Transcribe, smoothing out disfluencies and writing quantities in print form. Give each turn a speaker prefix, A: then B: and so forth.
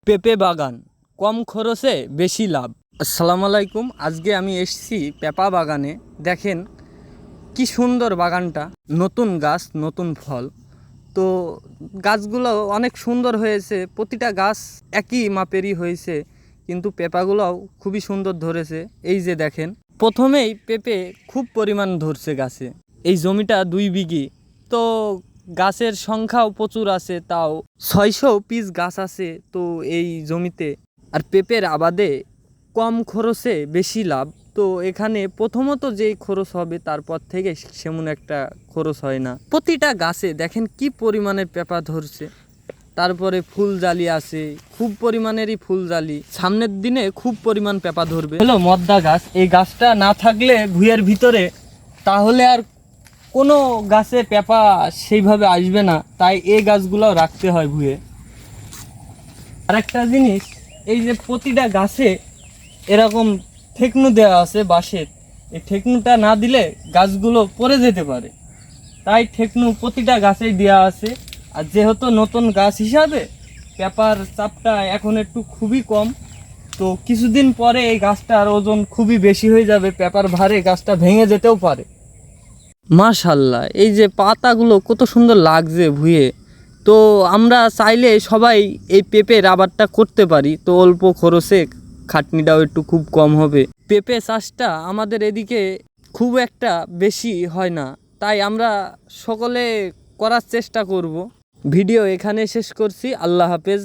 A: পেঁপে বাগান কম খরচে বেশি লাভ। আসসালামু আলাইকুম। আজকে আমি এসেছি পেঁপা বাগানে। দেখেন কি সুন্দর বাগানটা, নতুন গাছ নতুন ফল। তো গাছগুলো অনেক সুন্দর হয়েছে, প্রতিটা গাছ একই মাপেরই হয়েছে, কিন্তু পেঁপাগুলোও খুবই সুন্দর ধরেছে। এই যে দেখেন, প্রথমেই পেঁপে খুব পরিমাণ ধরছে গাছে। এই জমিটা 2 বিঘি, তো গাছের সংখ্যাও প্রচুর আছে, তাও 600 পিস গাছ আছে তো এই জমিতে। আর পেঁপের আবাদে কম খরচে বেশি লাভ। তো এখানে প্রথমত যেই খরচ হবে তারপর থেকে সেমন একটা খরচ হয় না। প্রতিটা গাছে দেখেন কি পরিমাণের পেঁপা ধরছে, তারপরে ফুল জালি আছে, খুব পরিমাণেরই ফুল জালি। সামনের দিনে খুব পরিমাণ পেঁপা ধরবে। হলো মদ্দা গাছ, এই গাছটা না থাকলে ভুঁইয়ের ভিতরে তাহলে আর কোনো গাছে পেঁপা সেইভাবে আসবে না, তাই এই গাছগুলো রাখতে হয় ভুঁয়ে। আর একটা জিনিস, এই যে প্রতিটা গাছে এরকম ঠেকনু দেওয়া আছে বাঁশের, এই ঠেকনুটা না দিলে গাছগুলো পড়ে যেতে পারে, তাই ঠেকনু প্রতিটা গাছেই দেওয়া আছে। আর যেহেতু নতুন গাছ হিসাবে পেঁপার চাপটা এখন একটু খুবই কম, তো কিছুদিন পরে এই গাছটার ওজন খুবই বেশি হয়ে যাবে, পেঁপার ভারে গাছটা ভেঙে যেতেও পারে। মাশাল্লাহ, এই যে পাতাগুলো কত সুন্দর লাগছে ভুঁয়ে। তো আমরা চাইলে সবাই এই পেঁপের আবাদটা করতে পারি, তো অল্প খরচে খাটনিটাও একটু খুব কম হবে। পেঁপে চাষটা আমাদের এদিকে খুব একটা বেশি হয় না, তাই আমরা সকলে করার চেষ্টা করব। ভিডিও এখানে শেষ করছি। আল্লাহ হাফেজ।